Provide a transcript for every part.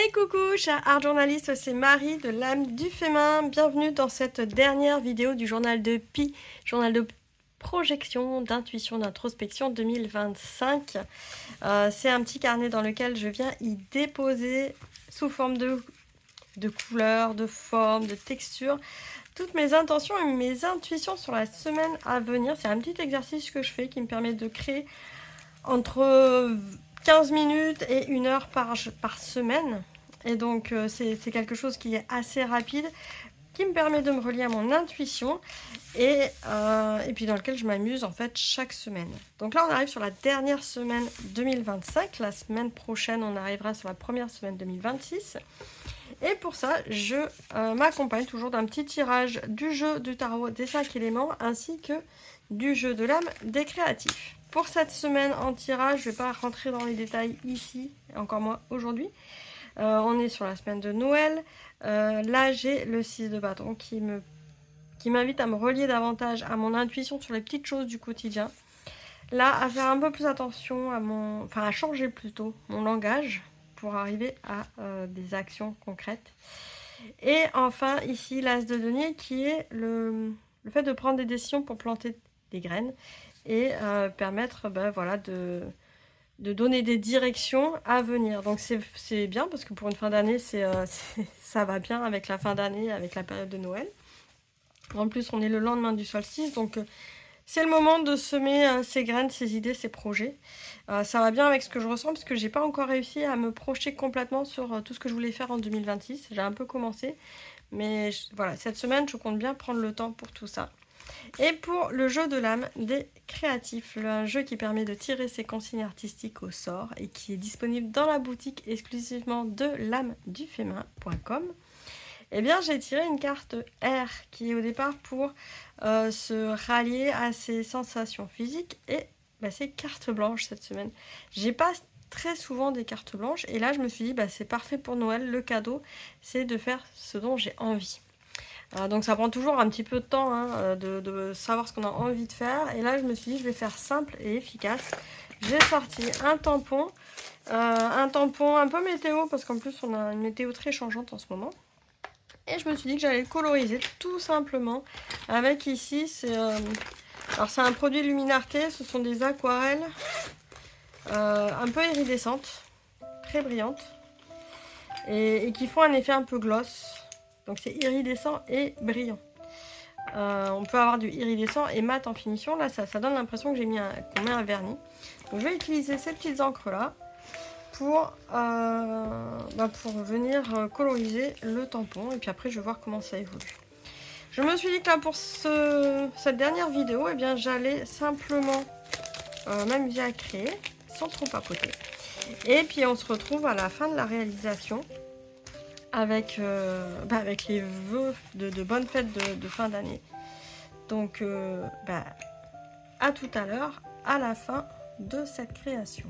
Hey coucou, cher art journaliste, c'est Marie de l'âme du féminin. Bienvenue dans cette dernière vidéo du journal de Pi, journal de projection, d'intuition, d'introspection 2025. C'est un petit carnet dans lequel je viens y déposer sous forme de couleurs, de formes, de textures, toutes mes intentions et mes intuitions sur la semaine à venir. C'est un petit exercice que je fais qui me permet de créer entre 15 minutes et 1 heure par semaine. Et donc c'est quelque chose qui est assez rapide, qui me permet de me relier à mon intuition et puis dans lequel je m'amuse en fait chaque semaine. Donc là on arrive sur la dernière semaine 2025. La semaine prochaine on arrivera sur la première semaine 2026. Et pour ça, je m'accompagne toujours d'un petit tirage du jeu du tarot des 5 éléments ainsi que du jeu de l'âme des créatifs. Pour cette semaine en tirage, je ne vais pas rentrer dans les détails ici, encore moins aujourd'hui. On est sur la semaine de Noël. Là, j'ai le 6 de bâton qui m'invite à me relier davantage à mon intuition sur les petites choses du quotidien. Là, à faire un peu plus attention à changer plutôt mon langage pour arriver à des actions concrètes. Et enfin, ici, l'as de denier qui est le fait de prendre des décisions pour planter des graines et permettre de donner des directions à venir. Donc c'est bien parce que pour une fin d'année, ça va bien avec la fin d'année, avec la période de Noël. En plus, on est le lendemain du solstice, donc c'est le moment de semer ces graines, ces idées, ces projets. Ça va bien avec ce que je ressens parce que j'ai pas encore réussi à me projeter complètement sur tout ce que je voulais faire en 2026. J'ai un peu commencé, mais voilà, cette semaine, je compte bien prendre le temps pour tout ça. Et pour le jeu de l'âme des créatifs, un jeu qui permet de tirer ses consignes artistiques au sort et qui est disponible dans la boutique exclusivement de lameduféminin.com. Eh bien, j'ai tiré une carte R qui est au départ pour se rallier à ses sensations physiques et c'est carte blanche cette semaine. J'ai pas très souvent des cartes blanches et là je me suis dit c'est parfait pour Noël, le cadeau c'est de faire ce dont j'ai envie. Donc ça prend toujours un petit peu de temps de savoir ce qu'on a envie de faire et là je me suis dit je vais faire simple et efficace. J'ai sorti un tampon un peu météo parce qu'en plus on a une météo très changeante en ce moment. Et je me suis dit que j'allais le coloriser tout simplement avec ici, alors c'est un produit Luminarté, ce sont des aquarelles un peu iridescentes, très brillantes et qui font un effet un peu gloss. Donc c'est iridescent et brillant. On peut avoir du iridescent et mat en finition. Là ça donne l'impression que qu'on met un vernis. Donc je vais utiliser ces petites encres là pour venir coloriser le tampon et puis après je vais voir comment ça évolue. Je me suis dit que là pour cette dernière vidéo, j'allais simplement m'amuser à créer sans trop papoter. Et puis on se retrouve à la fin de la réalisation avec les vœux de bonnes fêtes de fin d'année. Donc à tout à l'heure, à la fin de cette création.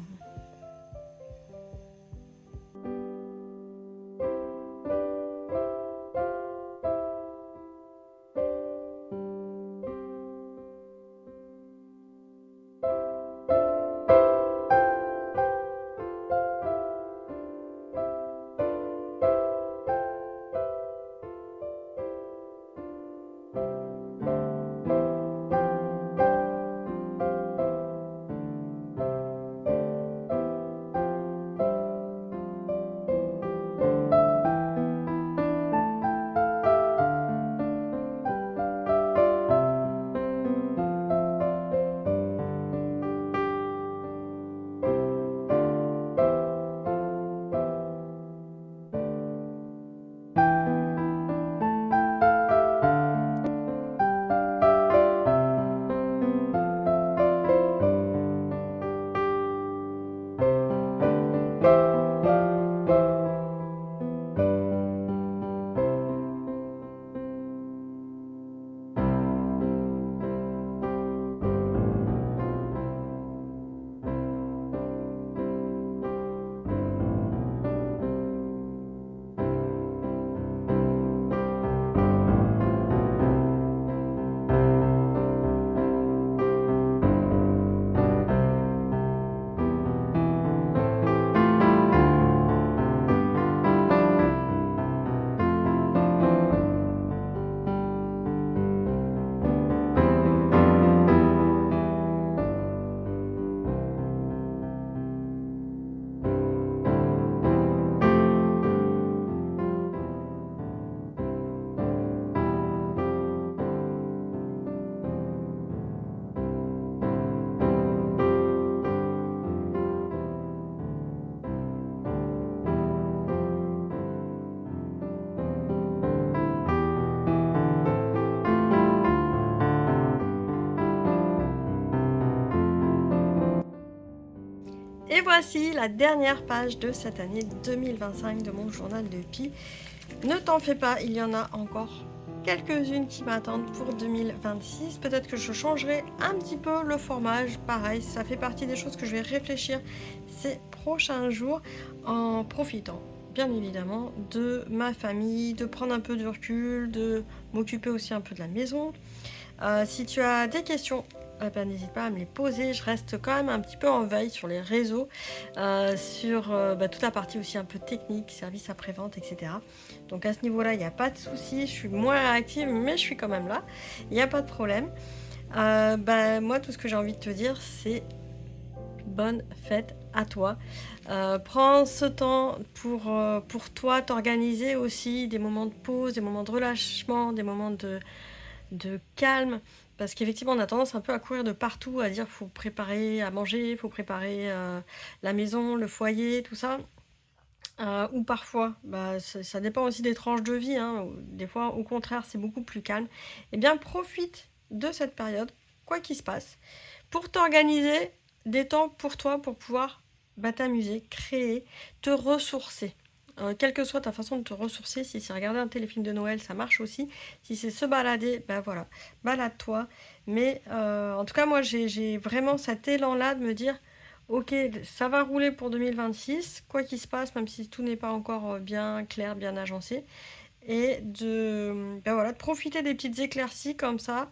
voici la dernière page de cette année 2025 de mon journal de Pi. Ne t'en fais pas, il y en a encore quelques-unes qui m'attendent pour 2026. Peut-être que je changerai un petit peu le format. Pareil, ça fait partie des choses que je vais réfléchir ces prochains jours en profitant bien évidemment de ma famille, de prendre un peu de recul, de m'occuper aussi un peu de la maison. Si tu as des questions, n'hésite pas à me les poser. Je reste quand même un petit peu en veille sur les réseaux, sur toute la partie aussi un peu technique, service après-vente, etc. Donc à ce niveau-là, il n'y a pas de souci. Je suis moins active, mais je suis quand même là. Il n'y a pas de problème. Moi, tout ce que j'ai envie de te dire, c'est bonne fête à toi. Prends ce temps pour toi, t'organiser aussi des moments de pause, des moments de relâchement, des moments de calme. Parce qu'effectivement, on a tendance un peu à courir de partout, à dire qu'il faut préparer à manger, il faut préparer la maison, le foyer, tout ça. Ou parfois, ça dépend aussi des tranches de vie, hein. Des fois, au contraire, c'est beaucoup plus calme. Eh bien, profite de cette période, quoi qu'il se passe, pour t'organiser des temps pour toi, pour pouvoir t'amuser, créer, te ressourcer. Quelle que soit ta façon de te ressourcer, si c'est regarder un téléfilm de Noël, ça marche aussi. Si c'est se balader, voilà, balade-toi. Mais en tout cas, moi, j'ai vraiment cet élan-là de me dire, ok, ça va rouler pour 2026, quoi qu'il se passe, même si tout n'est pas encore bien clair, bien agencé. Et de profiter des petites éclaircies comme ça.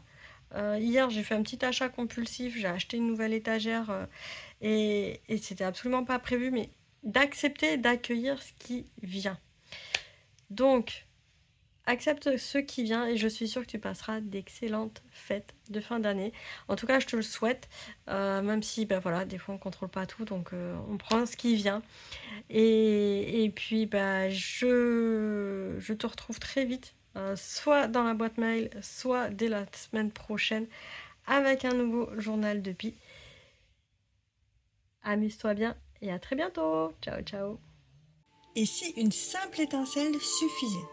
Hier, j'ai fait un petit achat compulsif, j'ai acheté une nouvelle étagère et c'était absolument pas prévu, mais d'accepter et d'accueillir ce qui vient. Donc, accepte ce qui vient et je suis sûre que tu passeras d'excellentes fêtes de fin d'année. En tout cas, je te le souhaite, même si des fois on contrôle pas tout, donc on prend ce qui vient. Et puis, je te retrouve très vite, soit dans la boîte mail, soit dès la semaine prochaine, avec un nouveau journal de Pi. Amuse-toi bien et à très bientôt. Ciao, ciao. Et si une simple étincelle suffisait?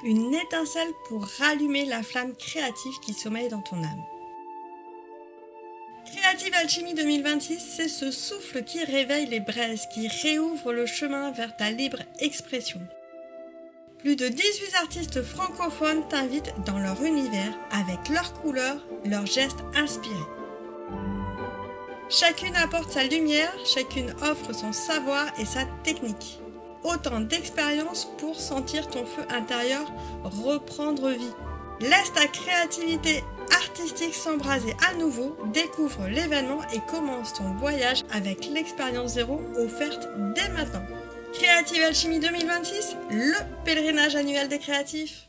Une étincelle pour rallumer la flamme créative qui sommeille dans ton âme. Creative Alchemy 2026, c'est ce souffle qui réveille les braises, qui réouvre le chemin vers ta libre expression. Plus de 18 artistes francophones t'invitent dans leur univers avec leurs couleurs, leurs gestes inspirés. Chacune apporte sa lumière, chacune offre son savoir et sa technique. Autant d'expériences pour sentir ton feu intérieur reprendre vie. Laisse ta créativité artistique s'embraser à nouveau, découvre l'événement et commence ton voyage avec l'expérience zéro offerte dès maintenant. Creative Alchemy 2026, le pèlerinage annuel des créatifs.